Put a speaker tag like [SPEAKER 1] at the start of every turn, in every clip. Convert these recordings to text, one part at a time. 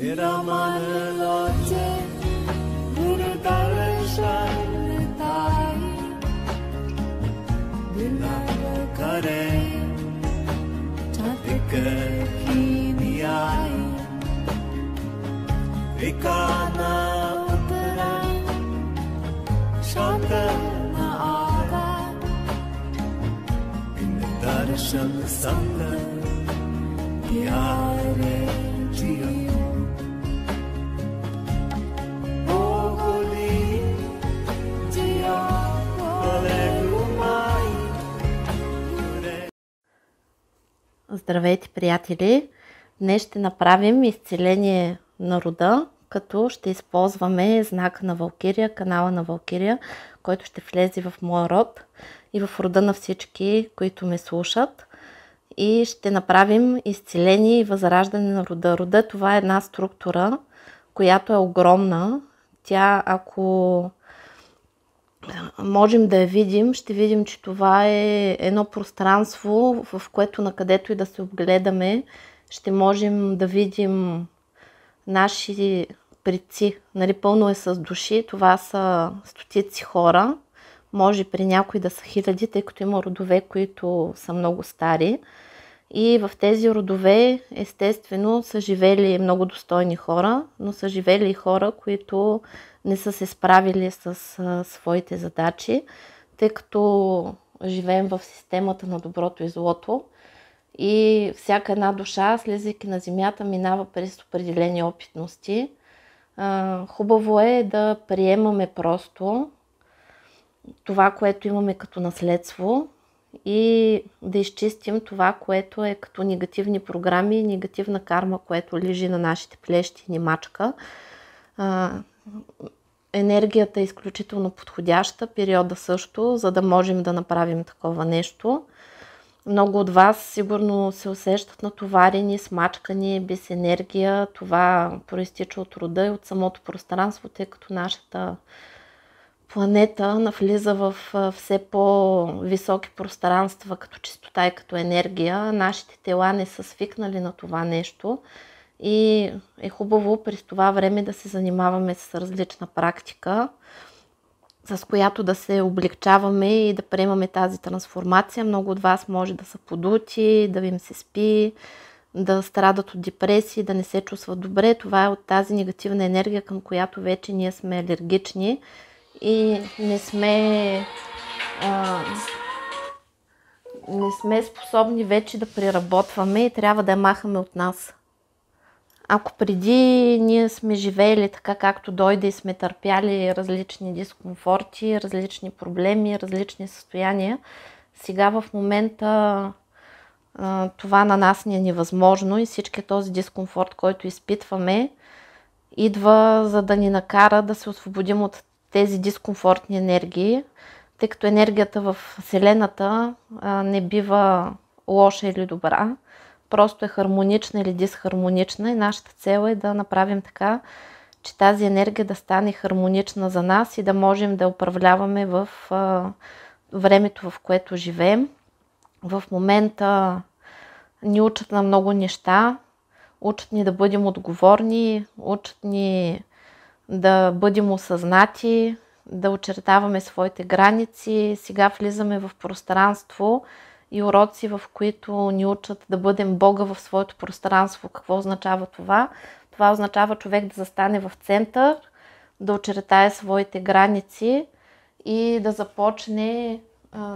[SPEAKER 1] तेरा मन लाचे गुरु दर्शन ताई बिलाव करे चातिक की नियाई विकाना उतरा शांत न आगा इन दर्शन संग प्यारे जियो
[SPEAKER 2] Здравейте, приятели! Днес ще направим изцеление на рода, като ще използваме знака на Валкирия, канала на Валкирия, който ще влезе в моя род и в рода на всички, които ме слушат. И ще направим изцеление и възраждане на рода. Рода, това е една структура, която е огромна. Тя, ако можем да я видим, ще видим, че това е едно пространство, в което накъдето и да се огледаме, ще можем да видим наши предци. Нали, пълно е с души. Това са стотици хора. Може при някои да са хиляди, тъй като има родове, които са много стари. И в тези родове, естествено, са живели много достойни хора, но са живели и хора, които не са се справили с своите задачи, тъй като живеем в системата на доброто и злото. И всяка една душа, слизайки на земята, минава през определени опитности. Хубаво е да приемаме просто това, което имаме като наследство, и да изчистим това, което е като негативни програми, негативна карма, което лежи на нашите плещи и ни мачка. Енергията е изключително подходяща, периода също, за да можем да направим такова нещо. Много от вас сигурно се усещат натоварени, смачкани, без енергия. Това проистича от рода и от самото пространство, тъй като нашата планета навлиза в все по-високи пространства като чистота и като енергия. Нашите тела не са свикнали на това нещо и е хубаво през това време да се занимаваме с различна практика, с която да се облегчаваме и да приемаме тази трансформация. Много от вас може да са подути, да им се спи, да страдат от депресии, да не се чувстват добре. Това е от тази негативна енергия, към която вече ние сме алергични и не сме способни вече да преработваме и трябва да я махаме от нас. Ако преди ние сме живеели така, както дойде и сме търпяли различни дискомфорти, различни проблеми, различни състояния, сега в момента това на нас ни е невъзможно и всички този дискомфорт, който изпитваме, идва за да ни накара да се освободим от тези дискомфортни енергии, тъй като енергията в Вселената не бива лоша или добра, просто е хармонична или дисхармонична и нашата цел е да направим така, че тази енергия да стане хармонична за нас и да можем да управляваме в времето, в което живеем. В момента ни учат на много неща, учат ни да бъдем отговорни, учат ни да бъдем осъзнати, да очертаваме своите граници. Сега влизаме в пространство и уроци, в които ни учат да бъдем Бога в своето пространство. Какво означава това? Това означава човек да застане в център, да очертае своите граници и да започне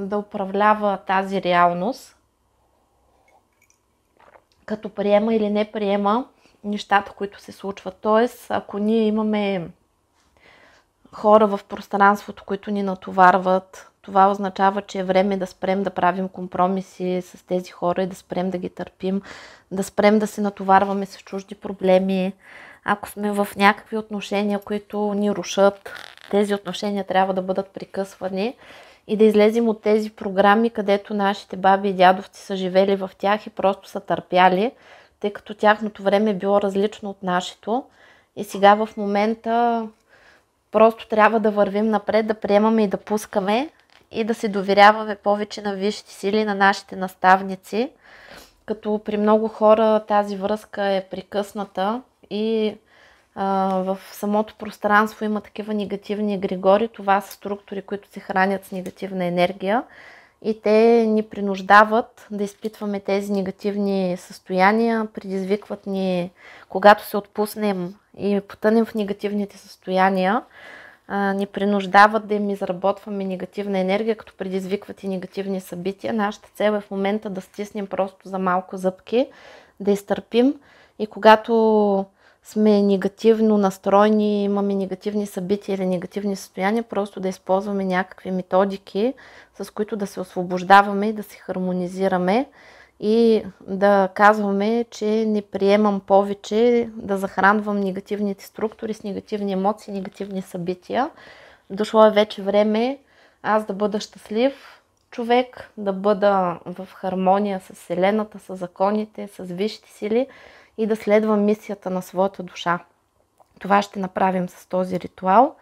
[SPEAKER 2] да управлява тази реалност, като приема или не приема нещата, които се случват. Тоест, ако ние имаме хора в пространството, които ни натоварват, това означава, че е време да спрем да правим компромиси с тези хора и да спрем да ги търпим, да спрем да се натоварваме с чужди проблеми. Ако сме в някакви отношения, които ни рушат, тези отношения трябва да бъдат прекъсвани и да излезем от тези програми, където нашите баби и дядовци са живели в тях и просто са търпяли, тъй като тяхното време е било различно от нашето. И сега в момента просто трябва да вървим напред, да приемаме и да пускаме и да се доверяваме повече на висшите сили, на нашите наставници. Като при много хора тази връзка е прекъсната и в самото пространство има такива негативни егрегори. Това са структури, които се хранят с негативна енергия и те ни принуждават да изпитваме тези негативни състояния, предизвикват ни, когато се отпуснем и потънем в негативните състояния, ни принуждават да им изработваме негативна енергия, като предизвикват и негативни събития. Нашата цел е в момента да стиснем просто за малко зъбки, да изтърпим и когато сме негативно настроени, имаме негативни събития или негативни състояния, просто да използваме някакви методики, с които да се освобождаваме и да се хармонизираме и да казваме, че не приемам повече да захранвам негативните структури с негативни емоции, негативни събития. Дошло е вече време аз да бъда щастлив човек, да бъда в хармония с Вселената, с законите, с висшите сили и да следвам мисията на своята душа. Това ще направим с този ритуал.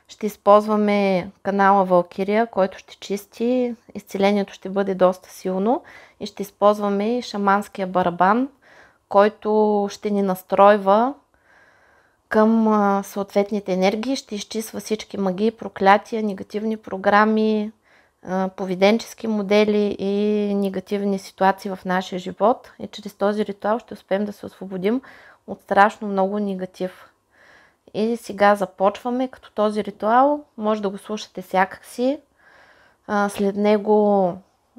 [SPEAKER 2] Ще използваме канала Валкирия, който ще чисти. Изцелението ще бъде доста силно. И ще използваме и шаманския барабан, който ще ни настройва към съответните енергии. Ще изчиства всички магии, проклятия, негативни програми, поведенчески модели и негативни ситуации в нашия живот. И чрез този ритуал ще успеем да се освободим от страшно много негатив. И сега започваме, като този ритуал може да го слушате всякакси. След него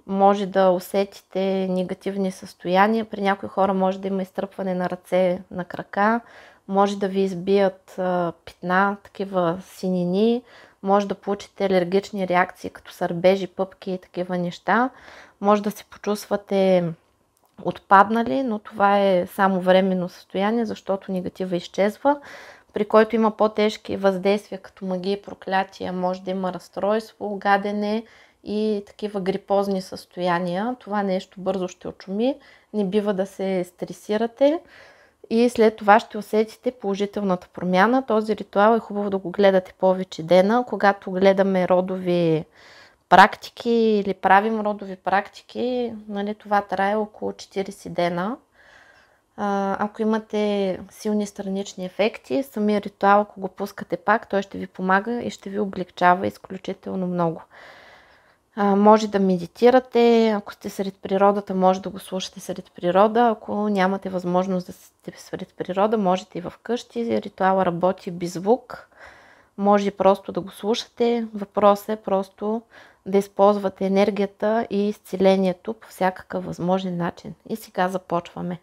[SPEAKER 2] може да усетите негативни състояния. При някои хора може да има изтръпване на ръце, на крака, може да ви избият питна, такива синини, може да получите алергични реакции, като сърбежи, пъпки и такива неща. Може да се почувствате отпаднали, но това е само временно състояние, защото негатива изчезва. При който има по-тежки въздействия, като магии, проклятия, може да има разстройство, гадене и такива грипозни състояния. Това нещо бързо ще очуми, не бива да се стресирате и след това ще усетите положителната промяна. Този ритуал е хубаво да го гледате повече дена. Когато гледаме родови практики или правим родови практики, нали, това трае около 40 дена. Ако имате силни странични ефекти, самия ритуал, ако го пускате пак, той ще ви помага и ще ви облегчава изключително много. Може да медитирате, ако сте сред природата, може да го слушате сред природа. Ако нямате възможност да сте сред природа, можете и в къщи. Ритуала работи без звук. Може просто да го слушате. Въпросът е просто да използвате енергията и изцелението по всякакъв възможен начин. И сега започваме.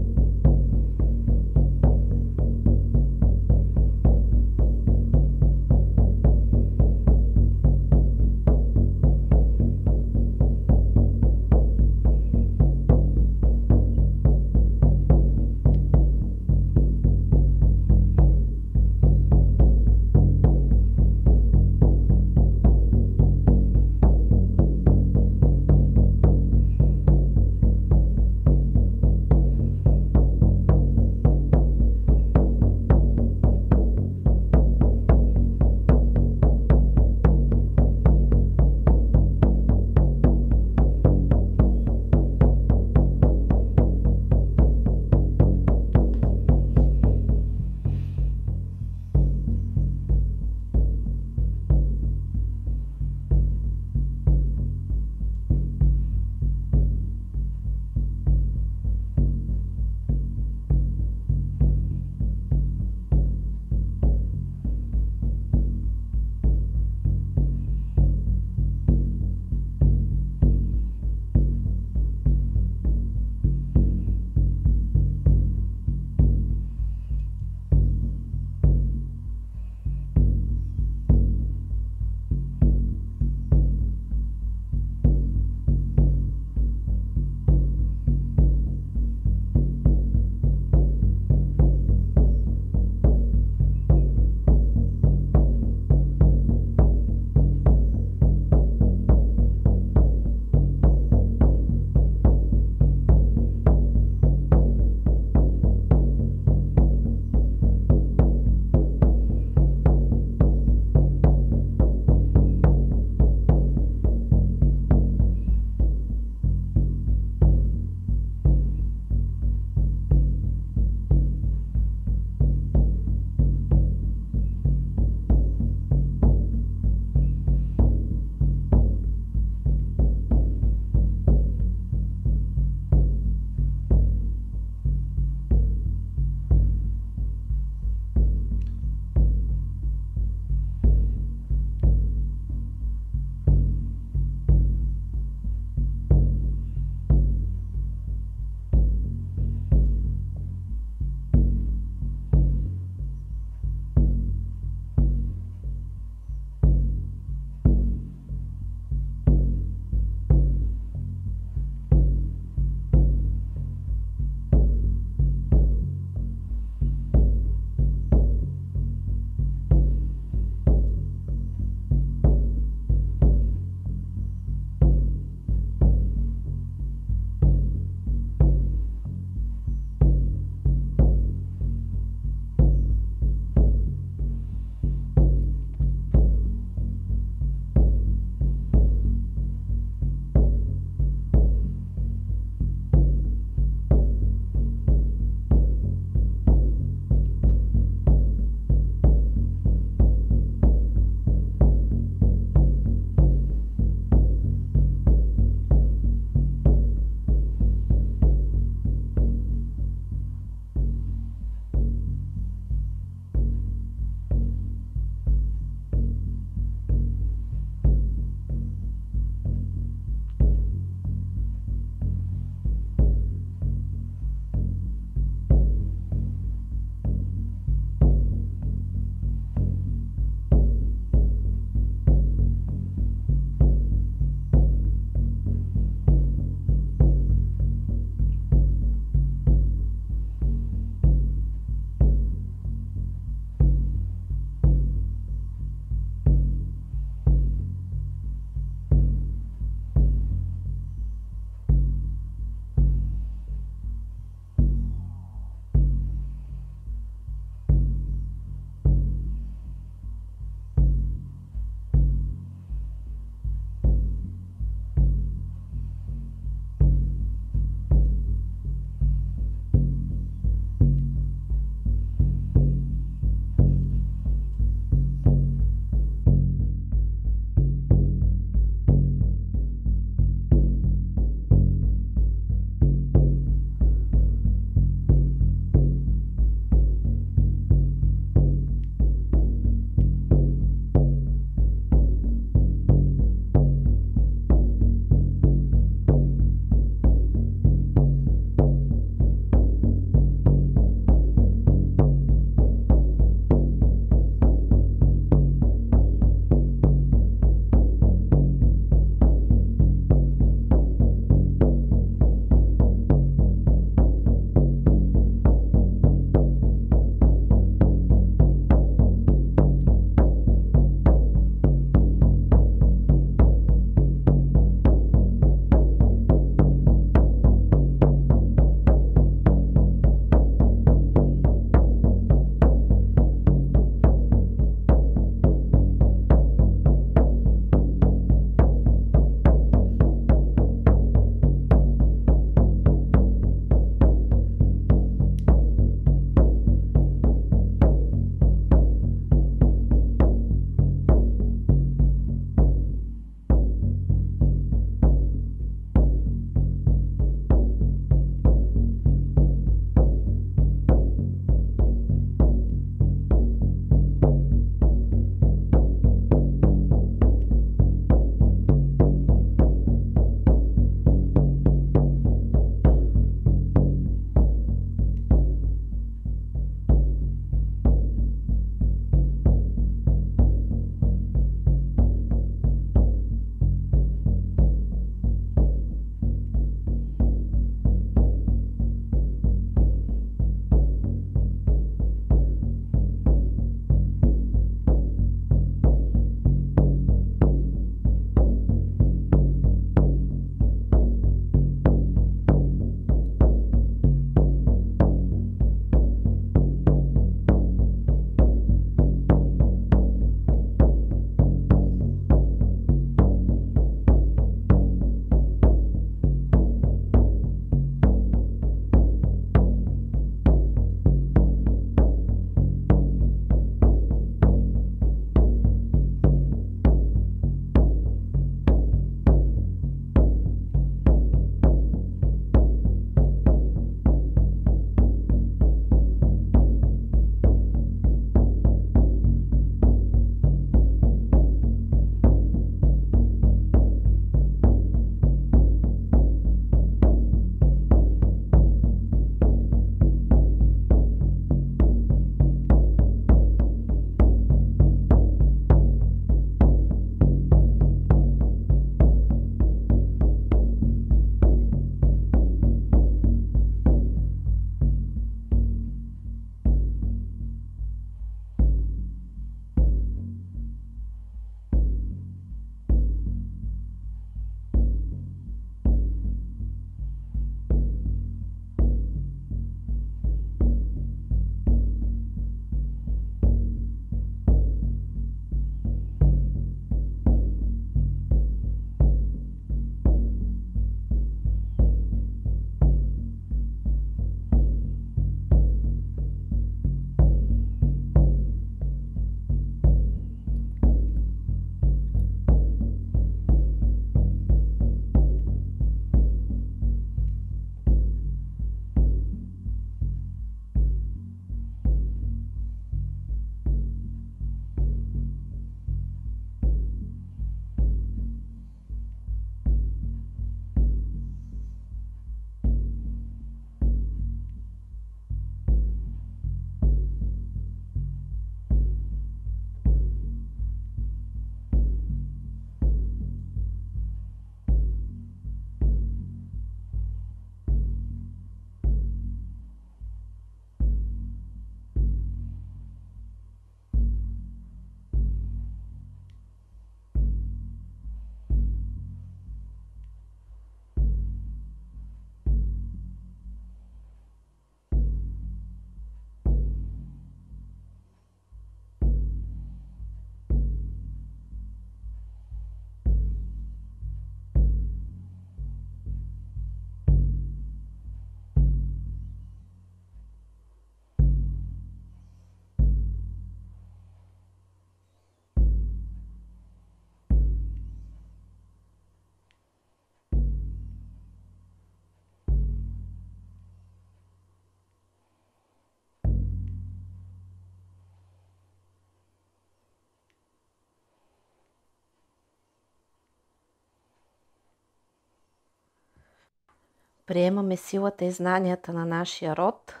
[SPEAKER 2] приемаме силата и знанията на нашия род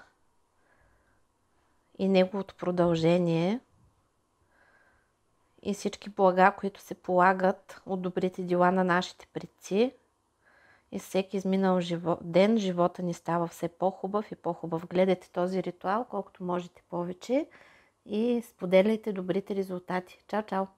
[SPEAKER 2] и неговото продължение и всички блага, които се полагат от добрите дела на нашите предци. И всеки изминал ден живота ни става все по-хубав и по-хубав. Гледайте този ритуал колкото можете повече и споделяйте добрите резултати. Чао, чао!